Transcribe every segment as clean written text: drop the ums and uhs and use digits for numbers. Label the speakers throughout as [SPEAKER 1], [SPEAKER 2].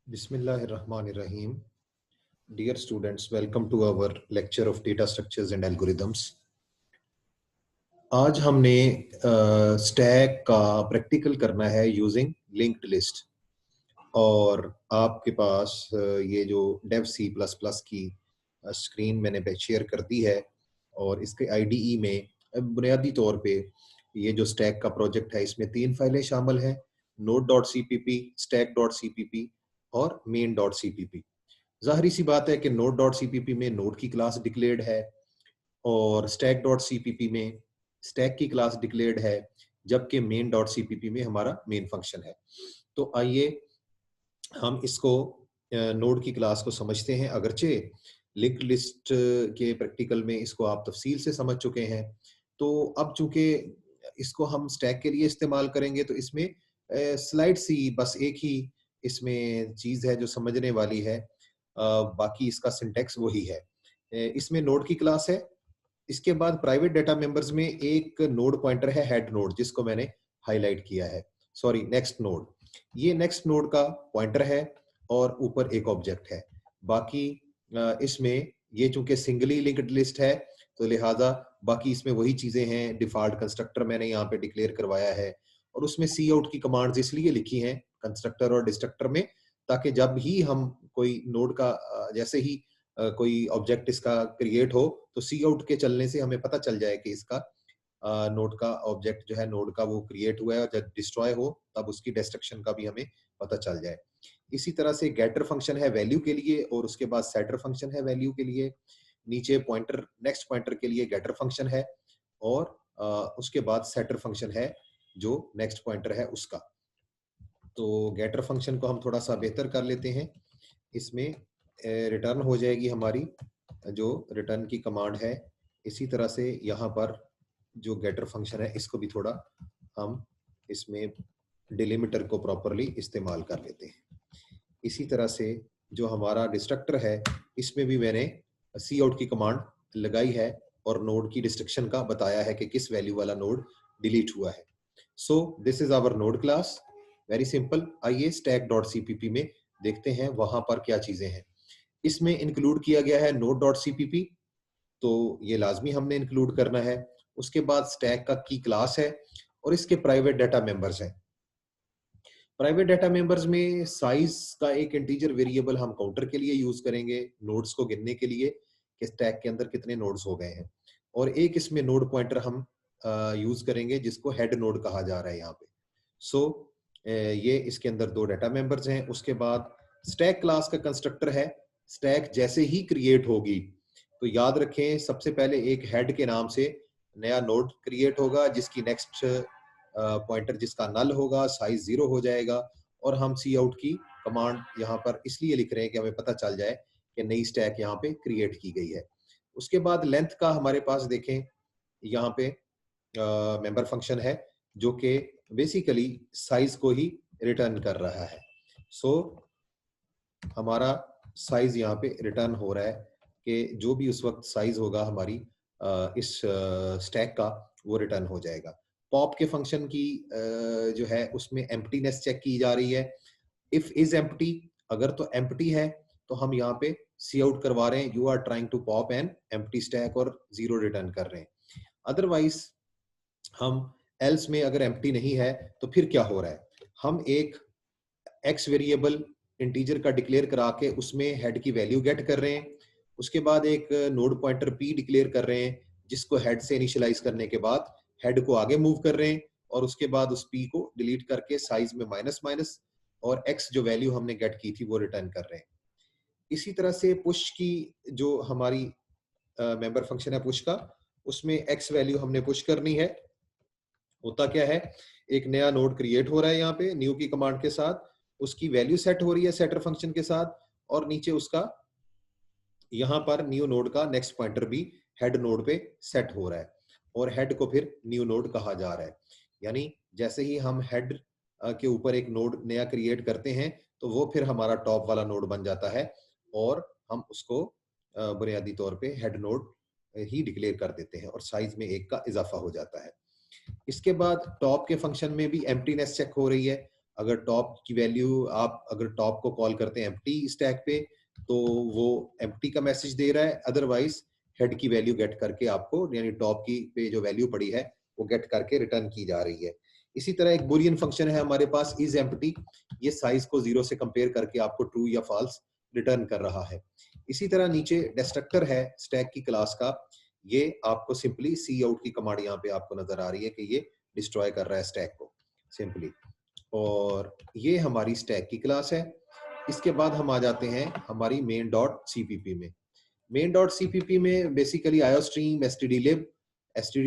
[SPEAKER 1] Bismillahirrahmanirrahim. Dear students, welcome to our lecture of data structures and algorithms. आज हमने stack का practical करना है यूजिंग लिंक्ड लिस्ट और आपके पास ये जो डेव सी प्लस प्लस की स्क्रीन मैंने शेयर कर दी है और इसके आईडीई में बुनियादी तौर पे ये जो स्टैक का प्रोजेक्ट है इसमें 3 फाइलें शामिल हैं, node.cpp, stack.cpp और main.cpp। जाहिर सी बात है कि node.cpp में नोड की क्लास डिक्लेयर्ड है और stack.cpp में स्टैक की क्लास डिक्लेयर्ड है, जबकि main.cpp में हमारा मेन फंक्शन है। तो आइए हम इसको नोड की क्लास को समझते हैं। अगरचे लिंक्ड लिस्ट के प्रैक्टिकल में इसको आप तफसील से समझ चुके हैं, तो अब चूंकि इसको हम स्टैक के लिए इस्तेमाल करेंगे तो इसमें स्लाइड सी बस एक ही इसमें चीज है जो समझने वाली है, बाकी इसका सिंटेक्स वही है। इसमें नोड की क्लास है, इसके बाद प्राइवेट डाटा मेंबर्स में एक नोड पॉइंटर है हेड नोड, जिसको मैंने हाईलाइट किया है, सॉरी नेक्स्ट नोड। ये नेक्स्ट नोड का पॉइंटर है और ऊपर एक ऑब्जेक्ट है। बाकी इसमें ये चूंकि सिंगली लिंक्ड लिस्ट है तो लिहाजा बाकी इसमें वही चीजें हैं। डिफॉल्ट कंस्ट्रक्टर मैंने यहाँ पे डिक्लेयर करवाया है और उसमें सी आउट की कमांड्स इसलिए लिखी हैं कंस्ट्रक्टर और डिस्ट्रक्टर में, ताकि जब ही हम कोई नोड का जैसे ही कोई ऑब्जेक्ट इसका क्रिएट हो तो सी आउट के चलने से हमें पता चल जाए कि इसका नोड का ऑब्जेक्ट जो है नोड का वो क्रिएट हुआ है, और जब डिस्ट्रॉय हो तब उसकी डिस्ट्रक्शन का भी हमें पता चल जाए। इसी तरह से गेटर फंक्शन है वैल्यू के लिए और उसके बाद सेटर फंक्शन है वैल्यू के लिए। नीचे पॉइंटर नेक्स्ट पॉइंटर के लिए गेटर फंक्शन है और उसके बाद सेटर फंक्शन है जो नेक्स्ट पॉइंटर है उसका। तो गेटर फंक्शन को हम थोड़ा सा बेहतर कर लेते हैं। इसमें रिटर्न हो जाएगी हमारी जो रिटर्न की कमांड है। इसी तरह से यहाँ पर जो गेटर फंक्शन है इसको भी थोड़ा हम इसमें डिलिमिटर को प्रॉपरली इस्तेमाल कर लेते हैं। इसी तरह से जो हमारा डिस्ट्रक्टर है इसमें भी मैंने सी आउट की कमांड लगाई है और नोड की डिस्ट्रक्शन का बताया है कि किस वैल्यू वाला नोड डिलीट हुआ है। So this is our node class, very simple. आइए stack.cpp में देखते हैं वहां पर क्या चीजें हैं। इसमें इंक्लूड किया गया है node.cpp, तो ये लाजमी हमने इंक्लूड करना है। उसके बाद स्टैक का की क्लास है और इसके प्राइवेट डाटा मेंबर्स हैं। प्राइवेट डाटा मेंबर्स में साइज का एक इंटीजर वेरिएबल हम काउंटर के लिए यूज करेंगे, नोड्स को गिनने के लिए कि स्टैक के अंदर कितने नोड्स हो गए हैं। और एक इसमें नोड पॉइंटर हम यूज करेंगे जिसको हेड नोड कहा जा रहा है यहाँ पे। सो ये इसके अंदर 2 डाटा मेंबर्स हैं। उसके बाद स्टैक क्लास का कंस्ट्रक्टर है। स्टैक जैसे ही क्रिएट होगी तो याद रखें सबसे पहले एक हेड के नाम से नया नोड क्रिएट होगा जिसकी नेक्स्ट पॉइंटर जिसका नल होगा, साइज 0 हो जाएगा। और हम सी आउट की कमांड यहाँ पर इसलिए लिख रहे हैं कि हमें पता चल जाए कि नई स्टैक यहाँ पे क्रिएट की गई है। उसके बाद लेंथ का हमारे पास देखें यहाँ पे मेंबर फंक्शन है जो कि बेसिकली साइज को ही रिटर्न कर रहा है। सो हमारा साइज यहाँ पे रिटर्न हो रहा है कि जो भी उस वक्त साइज होगा हमारी इस स्टैक का वो रिटर्न हो जाएगा। पॉप के फंक्शन की जो है उसमें एम्प्टीनेस चेक की जा रही है। इफ इज एम्प्टी, अगर तो एम्प्टी है तो हम यहाँ पे सी आउट करवा रहे हैं you are trying to pop an empty stack और 0 रिटर्न कर रहे हैं। अदरवाइज हम एल्स में अगर एम्प्टी नहीं है तो फिर क्या हो रहा है, हम एक एक्स वेरिएबल इंटीजर का डिक्लेयर करा के उसमें हेड की वैल्यू गेट कर रहे हैं। उसके बाद एक नोड पॉइंटर पी डिक्लेयर कर रहे हैं जिसको हेड से इनिशियलाइज करने के बाद हेड को आगे मूव कर रहे हैं और उसके बाद उस पी को डिलीट करके साइज में माइनस माइनस और एक्स जो वैल्यू हमने गेट की थी वो रिटर्न कर रहे हैं। इसी तरह से पुश की जो हमारी मेंबर फंक्शन है पुश का, उसमें एक्स वैल्यू हमने पुश करनी है। होता क्या है, एक नया नोड क्रिएट हो रहा है यहाँ पे न्यू की कमांड के साथ, उसकी वैल्यू सेट हो रही है सेटर फंक्शन के साथ और नीचे उसका यहाँ पर न्यू नोड का नेक्स्ट पॉइंटर भी हेड नोड पे सेट हो रहा है और हेड को फिर न्यू नोड कहा जा रहा है। यानी जैसे ही हम हेड के ऊपर एक नोड नया क्रिएट करते हैं तो वो फिर हमारा टॉप वाला नोड बन जाता है और हम उसको बुनियादी तौर पे हेड नोड ही डिक्लेयर कर देते हैं और साइज में 1 का इजाफा हो जाता है। इसके बाद टॉप के फंक्शन में भी एम्प्टीनेस चेक हो रही है। अगर टॉप की वैल्यू आप अगर टॉप को कॉल करते हैं एम्प्टी स्टैक पे तो वो एम्प्टी का मैसेज दे रहा है, अदरवाइज हेड की वैल्यू गेट करके आपको यानी टॉप की पे जो वैल्यू पड़ी है वो गेट करके रिटर्न की जा रही है। इसी तरह एक बुलियन फंक्शन है हमारे पास इज एम्प्टी, ये साइज को 0 से कंपेयर करके आपको ट्रू या फॉल्स रिटर्न कर रहा है। इसी तरह नीचे डिस्ट्रक्टर है स्टैक की क्लास का, ये आपको सिंपली सी आउट की कमांड यहाँ पे आपको नजर आ रही है कि ये डिस्ट्रॉय कर रहा है स्टैक को सिंपली, और ये हमारी स्टैक की क्लास है। इसके बाद हम आ जाते हैं हमारी मेन डॉट सीपीपी में। मेन डॉट सीपीपी में बेसिकली आयोस्ट्रीम, एसटीडी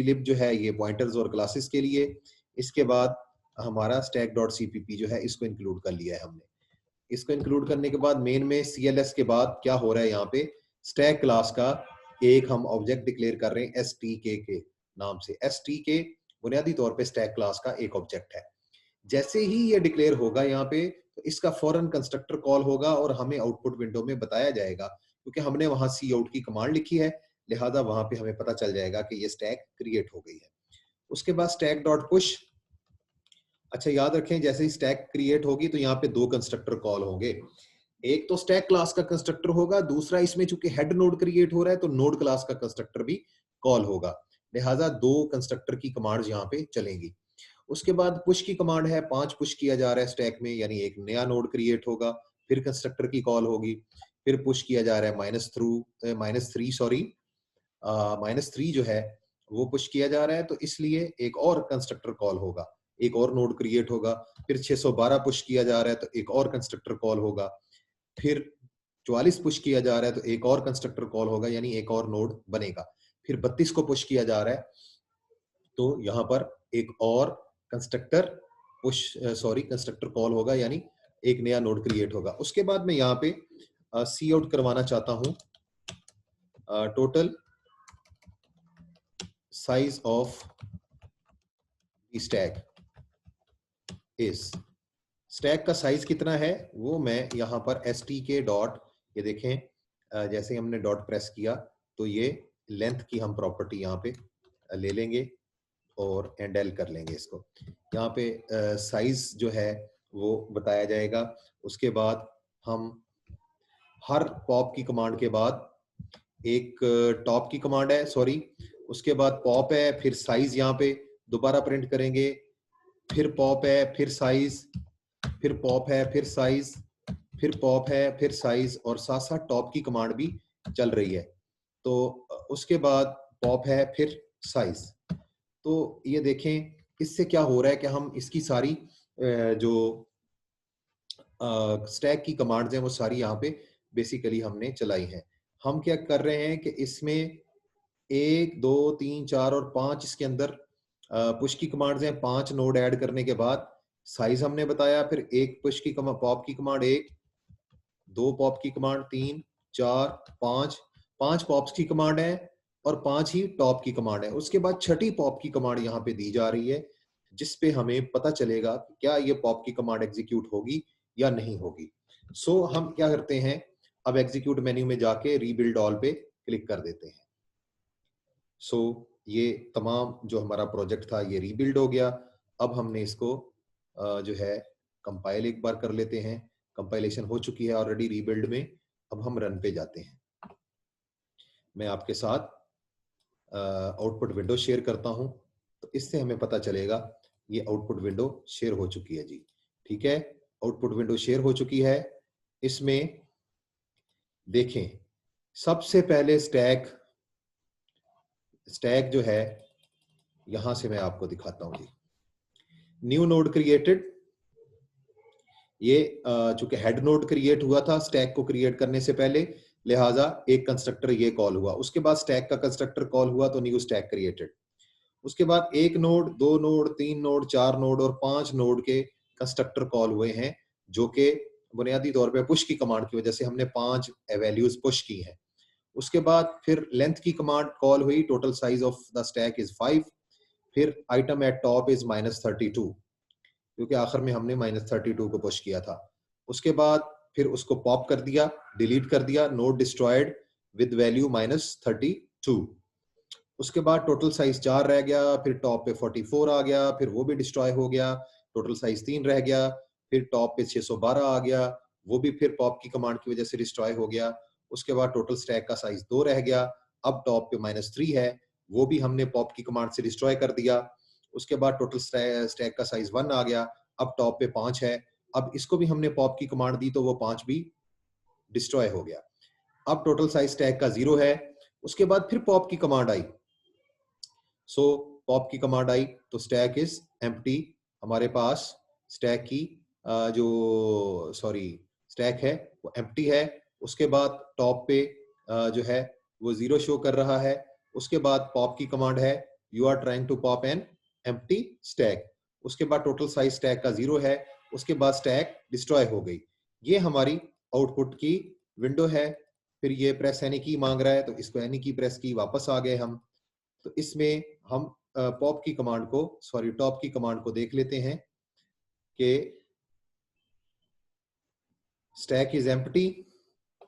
[SPEAKER 1] लिब जो है ये पॉइंटर्स और क्लासेस के लिए। इसके बाद हमारा स्टैक डॉट सीपीपी जो है इसको इंक्लूड कर लिया है हमने। इसको इंक्लूड करने के बाद मेन में सीएलएस के बाद क्या हो रहा है यहाँ पे, स्टैक क्लास का एक हम ऑब्जेक्ट डिक्लेयर कर रहे हैं एसटीके के नाम से। एसटीके बुनियादी तौर पे स्टैक क्लास का एक ऑब्जेक्ट है। जैसे ही ये डिक्लेयर होगा यहाँ पे तो इसका फौरन कंस्ट्रक्टर कॉल होगा और हमें आउटपुट विंडो में बताया जाएगा, क्योंकि हमने वहां सी आउट की कमांड लिखी है, लिहाजा वहां पे हमें पता चल जाएगा कि ये स्टैक क्रिएट हो गई है। उसके बाद स्टैक डॉट पुश, अच्छा याद रखें जैसे ही स्टैक क्रिएट होगी तो यहाँ पे दो कंस्ट्रक्टर कॉल होंगे। एक तो स्टैक क्लास का कंस्ट्रक्टर होगा, दूसरा इसमें चूंकि हेड नोड क्रिएट हो रहा है तो नोड क्लास का कंस्ट्रक्टर भी कॉल होगा, लिहाजा दो कंस्ट्रक्टर की कमांड यहाँ पे चलेंगी। उसके बाद पुश की कमांड है, 5 पुश किया जा रहा है स्टैक में, यानी एक नया नोड क्रिएट होगा, फिर कंस्ट्रक्टर की कॉल होगी, फिर पुश किया जा रहा है -3 जो है वो पुश किया जा रहा है, तो इसलिए एक और कंस्ट्रक्टर कॉल होगा, एक और नोड क्रिएट होगा। फिर 612 पुश किया जा रहा है तो एक और कंस्ट्रक्टर कॉल होगा। फिर 44 पुश किया जा रहा है तो एक और कंस्ट्रक्टर कॉल होगा, यानी एक और नोड बनेगा। फिर 32 को पुश किया जा रहा है तो यहाँ पर एक और कंस्ट्रक्टर कॉल होगा, यानी एक नया नोड क्रिएट होगा। उसके बाद मैं यहाँ पे सी आउट करवाना चाहता हूँ total size of stack is, stack का साइज कितना है वो मैं यहाँ पर stk डॉट, ये देखें जैसे हमने डॉट प्रेस किया तो ये लेंथ की हम प्रॉपर्टी यहाँ पे ले लेंगे और एंडल कर लेंगे इसको। यहाँ पे साइज जो है वो बताया जाएगा। उसके बाद हम हर पॉप की कमांड के बाद एक टॉप की कमांड है, सॉरी, उसके बाद पॉप है, फिर साइज यहाँ पे दोबारा प्रिंट करेंगे, फिर पॉप है, फिर साइज, फिर पॉप है, फिर साइज, फिर पॉप है, फिर साइज, और साथ साथ टॉप की कमांड भी चल रही है। तो उसके बाद पॉप है, फिर साइज। तो ये देखें इससे क्या हो रहा है कि हम इसकी सारी जो स्टैक की कमांड्स हैं वो सारी यहाँ पे बेसिकली हमने चलाई हैं। हम क्या कर रहे हैं कि इसमें 1 2 3 4 और 5 इसके अंदर पुश की कमांड्स हैं। 5 नोड ऐड करने के बाद साइज हमने बताया, फिर एक पुश की पॉप की कमांड, 1 2 पॉप की कमांड, 3 4 5 पॉप्स की कमांड है और 5 ही टॉप की कमांड है। उसके बाद छठी पॉप की कमांड यहाँ पे दी जा रही है, जिसपे हमें पता चलेगा क्या ये पॉप की कमांड एग्जीक्यूट होगी या नहीं होगी। सो हम क्या करते हैं, अब एग्जीक्यूट मेन्यू में जाके रीबिल्ड ऑल पे क्लिक कर देते हैं। सो ये तमाम जो हमारा प्रोजेक्ट था ये रीबिल्ड हो गया। अब हमने इसको जो है कंपाइल एक बार कर लेते हैं। कंपाइलेशन हो चुकी है ऑलरेडी रीबिल्ड में। अब हम रन पे जाते हैं। मैं आपके साथ आउटपुट विंडो शेयर करता हूं, तो इससे हमें पता चलेगा ये आउटपुट विंडो शेयर हो चुकी है जी। ठीक है, आउटपुट विंडो शेयर हो चुकी है। इसमें देखें सबसे पहले स्टैक जो है, यहां से मैं आपको दिखाता हूं जी। न्यू नोड क्रिएटेड, ये चूंकि हेड नोड क्रिएट हुआ था स्टैक को क्रिएट करने से पहले, लिहाजा एक कंस्ट्रक्टर ये कॉल हुआ। उसके बाद स्टैक का कंस्ट्रक्टर कॉल हुआ तो न्यू स्टैक क्रिएटेड। उसके बाद 1 नोड, 2 नोड, 3 नोड, 4 नोड और 5 नोड के कंस्ट्रक्टर कॉल हुए हैं, जो कि बुनियादी तौर पे पुश की कमांड की वजह से हमने 5 वैल्यूज पुश की हैं। उसके बाद फिर लेंथ की कमांड कॉल हुई, total size of the stack is 5। फिर आइटम एट टॉप इज -32, क्योंकि आखिर में हमने -32 को पुश किया था। उसके बाद फिर उसको पॉप कर दिया, डिलीट कर दिया, नोड डिस्ट्रॉयड विद वैल्यू -32। उसके बाद टोटल साइज 4 रह गया, फिर टॉप पे 44 आ गया, फिर वो भी डिस्ट्रॉय हो गया, टोटल साइज 3 रह गया। फिर टॉप पे 612 आ गया, वो भी फिर पॉप की कमांड की वजह से डिस्ट्रॉय हो गया। उसके बाद टोटल स्टैक का साइज 2 रह गया। अब टॉप पे -3 है, वो भी हमने पॉप की कमांड से डिस्ट्रॉय कर दिया। उसके बाद टोटल स्टैक का साइज 1 आ गया। अब टॉप पे 5 है, अब इसको भी हमने पॉप की कमांड दी तो वो 5 भी डिस्ट्रॉय हो गया। अब टोटल साइज स्टैक का 0 है। उसके बाद फिर पॉप की कमांड आई। सो पॉप की कमांड आई तो स्टैक इज एम्प्टी। हमारे पास स्टैक की स्टैक है वो एम्प्टी है। उसके बाद टॉप पे जो है वो 0 शो कर रहा है। उसके बाद पॉप की कमांड है you are trying to pop an empty stack. उसके बाद टोटल साइज स्टैक का 0 है। उसके बाद स्टैक डिस्ट्रॉय हो गई। ये हमारी आउटपुट की विंडो है। फिर ये प्रेस एनी की मांग रहा है तो इसको एनी की प्रेस की, वापस आ गए हम। तो इसमें हम टॉप की कमांड को देख लेते हैं कि स्टैक इज एम्प्टी,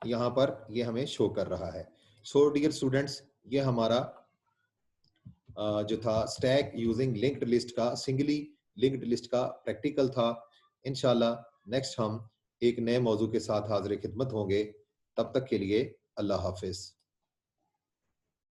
[SPEAKER 1] यहां पर ये हमें शो कर रहा है। सो डियर स्टूडेंट्स, ये हमारा जो था स्टैक यूजिंग लिंक्ड लिस्ट का, सिंगली लिंक्ड लिस्ट का प्रैक्टिकल था। इंशाल्लाह नेक्स्ट हम एक नए मौजू के साथ हाजिर खिदमत होंगे। तब तक के लिए अल्लाह हाफिज।